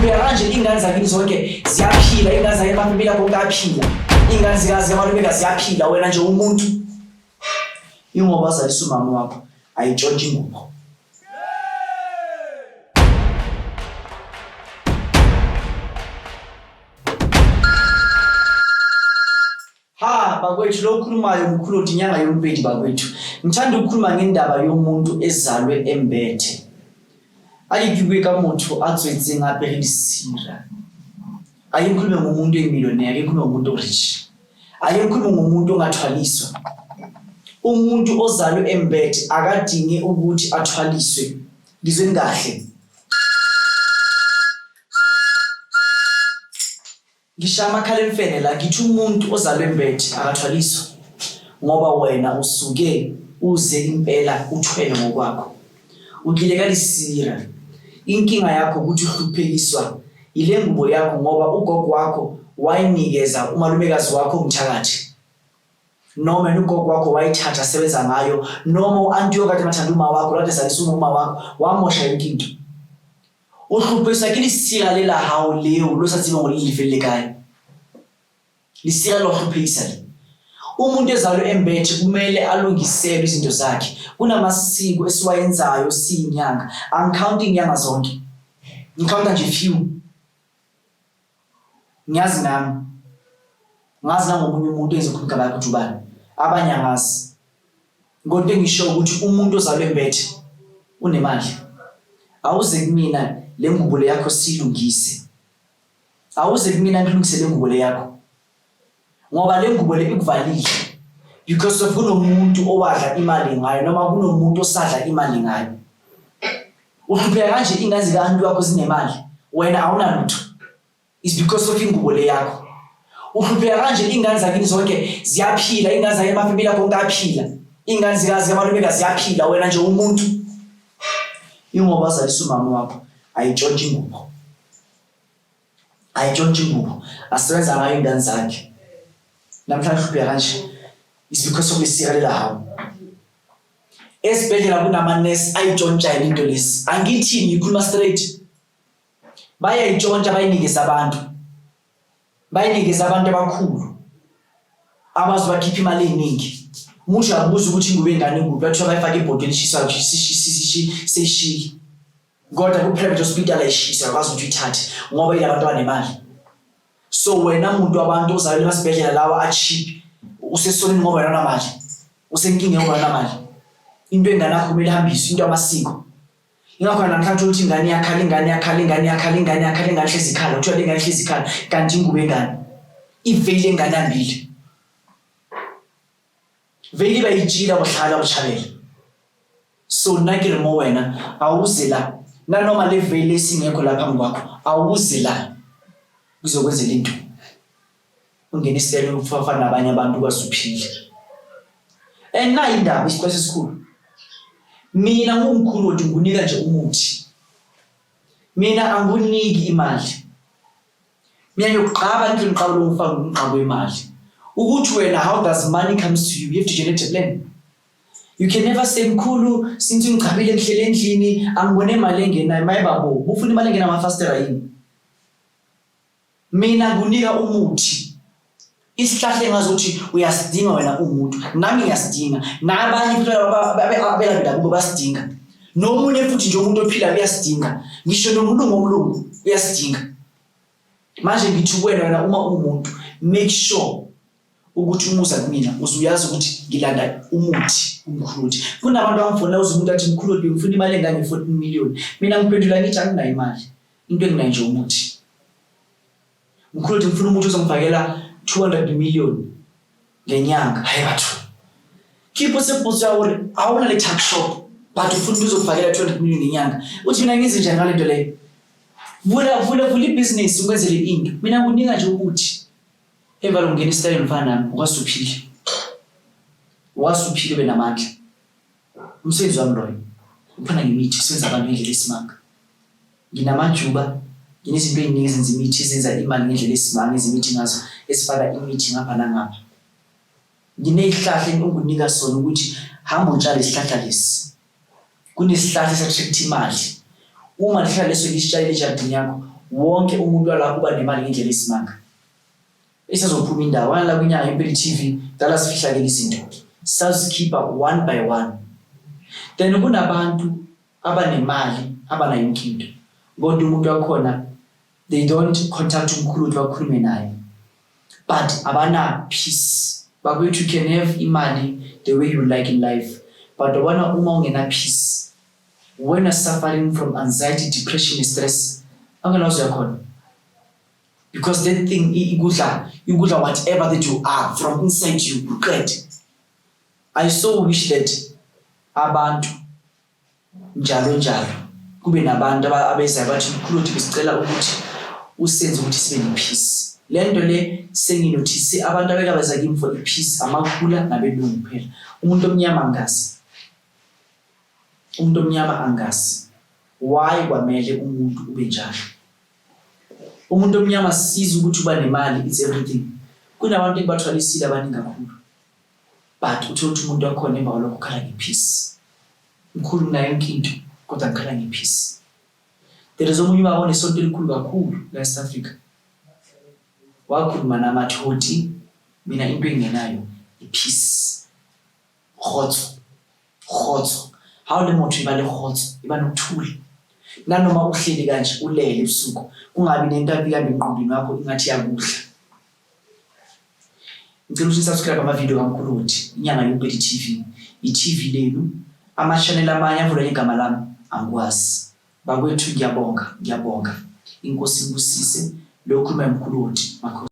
uhlupheka kanje ingane zakini zonke ziyaphila, ingane zakhe amafamily akho ayaphila, ingane zikazi amalumeka ziyaphila, wena nje umuntu. Ingoba azalisa umama wakho ayitshontshe ingubo. Bakwethu lo khulumayo mkhulu dinyanga yompedi bakwethu. Ngithanda ukukhuluma ngendaba yomuntu ezalwe embethe. Ayikubwe ka motho a tswetse ngape re disira. Ayikhulume ngomuntu emillionaire, ayikhulume ngomuntu rich. Ayikhulume ngomuntu ongathwaliswa. Umuntu ozalwe embethe akadinge ukuthi athwaliswe. Ngizwe ngahle. Ngishama khalemfene la ngithi umuntu ozalwe embethe akathwaliswa ngoba wena usuke uze impela uthwele ngokwakho. Ugileka lisira. Inkinga yakho ukuthi uhluphekiswa ile ngubo yakho ngoba ugogo wakho wayinikeza umalumekazi wakho umthakathi. Noma ugogo wakho wayithatha sebenza ngayo, noma uanti yokade mathanda uma wakho lade salisa uma wakho wamosha inkinto. Uhluphekiswa kilisira lela hawo leyo losatsiba ngolilifele kaya. Lisira lo hluphekisa le. Umuntu ezalwe embethe kumele alungisele izinto zakhe. Kunamasiko esiwayenzayo siyinyanga. Counting inyanga zonke. Ngicounta nje few. Ngiyazi nami. Ngazi nangomunye umuntu ezokhuluma ngaba ukuthi ubani. Abanye angazi. Ngodwa ngisho ukuthi umuntu ozalwe embethe unemali. Awuze kumina le ngubo yakho silungise. Awuze kumina ngilungisele le ngubo yakho. Ngoba le ngubo le ikuvalile. Because of kunomuntu owadla imali ngayo noma kunomuntu osadla imali ngayo. Uhlupheka kanje ingane zikaNtu yakho zinemali, wena awuna lutho. It's because of ingubo le yakho. Uhlupheka kanje ingane zakini zonke ziyaphila, ingane zakhe amafamily akho ayaphila, ingane zikazi amalumeka ziyaphila, wena nje umuntu. Ingoba azalisa umama wakho ayitshontshe ingubo. Ayitshontshe ingubo. Asebenza ngayo ingane zakhe. Namhlanje uhlupheka kanje is because of lisira lela hawo. Esibhedlela kunamanesi ayitshontsha into lesi. Angithini ngikhuluma straight. Bayayitshontsha bayinikeza abantu. Bayinikeza abantu abakhulu. Abazobakhipha imali eningi. Umuntu uyabuza ukuthi ingube ingane ingube bathi bayifaka ibhodweni lishisayo seshiki. Kodwa ku private hospital ayishisa akwazi ukuthi uyithathe ngoba ilabantu abanemali. So wena umuntu abantu ozalwe emasibhedlela lawa acheap usesonini ngoba wena unamali. Usenkinga ngoba unamali. Into engane yakho kumele ihambiswe into yamasiko. Ingakho namhlanje uthi ingane yakhala ingane hlezi ikhala uthiwa ingane hlezi ikhala kanti ingube engane. Ivele engane ambili. Vele bayijila bahlala bachabela. So nakile mo wena awuze la. Nanoma le vele singekho lapha phambi kwakho awuze la. Kuzokwenzela into. Ungenisele ukufafana nabanye abantu basuphile. Na indaba isiqhwa sesikhulu. Mina ngumkhulu othi ngunika nje umuthi. Mina anguniki imali. Mina ngiyoqaba nje ngiqaba lo mfana umqabo imali. Ukuthi wena how does money comes to you? You have to generate a plan. You can never say mkhulu since ngicabile ngihlele endlini angibone imali engenayo mayibabo. Ufuna imali engena amafastera yini? Mina ngunika umuthi. Isihlahla engazothi uyasidinga wena umuntu. Nami ngiyasidinga. Nabanye futhi abela kubo basidinga. Nomunye futhi nje umuntu ophila uyasidinga. Ngisho nomuntu ngomlungu uyasidinga. Manje ngithi wena uma umuntu make sure ukuthi umuza kumina uzuyazi ukuthi ngilanda umuthi umkhulu. Kunabantu abamfuna umuntu athi mkhulu ngifuna imali engane 14 million. Mina ngiphendula ngithi anginayo imali. Into enginayo nje umuthi. Mkhulu ngifuna umuthi uzongifakela 200 million ngenyanga. Hayi bathu. Keep usepose yawo awuna le tax shop but ufuna uzokufakela 200 million ngenyanga. Uthi mina ngize njani ngale nto leyo? Vula business ukwenzele into. Mina ngunika nje ukuthi evalo ngene style mfana nami ukwasuphile. Wasuphile benamandla. Umsebenzi wami loyo. Uphana ngimithi senza abantu ngendlela esimanga. Nginamajuba, nginezinto eziningi ezenza imithi ezenza imali ngendlela esimanga, izimithi ngazo esifaka imithi ngapha nangapha. Nginezihlahla engingunika sona ukuthi hamba utshale isihlahla lesi. Kunesihlahla esatreat imali. Uma lihlala leso lisitshale ejardini yakho, wonke umuntu walapho uba nemali ngendlela esimanga. Isazophuma indawo la kwinyanga yempela TV dala sifihlakela izinto sazikhipha one by one. Then kunabantu abanemali abanayo inkinto kodwa umuntu wakhona they don't contact umkhulu bakhulume naye but abana peace. Bakwethu you can have imali the way you like in life but uma ungena peace, when you're suffering from anxiety, depression, stress, anganazo yakhona. Because that thing igudla whatever that you are from inside you regret. I so wish that abantu njalo kube nabantu abezayo bathi mkhulu besicela ukuthi usenze ukuthi sibe nepeace. Lento le senginothise abantu abekabaza kimi for peace amakhula nabelungu kuphela. Umuntu omnyama angasi why kwamele umuntu ube njalo. Umuntu omnyama siza ukuthi uba nemali it's everything. Kunabantu ebathwalisile abaningi kakhulu but uthola umuntu wakhona emva kwalokho ukhala ngepeace. Mkhulu nayo inkinto kodwa ngikhala ngepeace. There is omunye ubaba onesonto elikhulu kakhulu la South Africa. Wakhuluma namathoti mina into engenayo ipeace. Khotso. How le motho iba le khotso iba nokuthula. Nanoma uhleli kanje ulele ebusuku ungabi nento abika ngqondweni yakho ingathi yakudla. Ngicela ukuthi subscribe ama video kaMkhulu uthi inyanga yempela TV. I-TV lenu ama channel amanye avula igama lami angikwazi. Bakwethu ngiyabonga. Inkosi ibusise lokhu uMkhulu uthi makho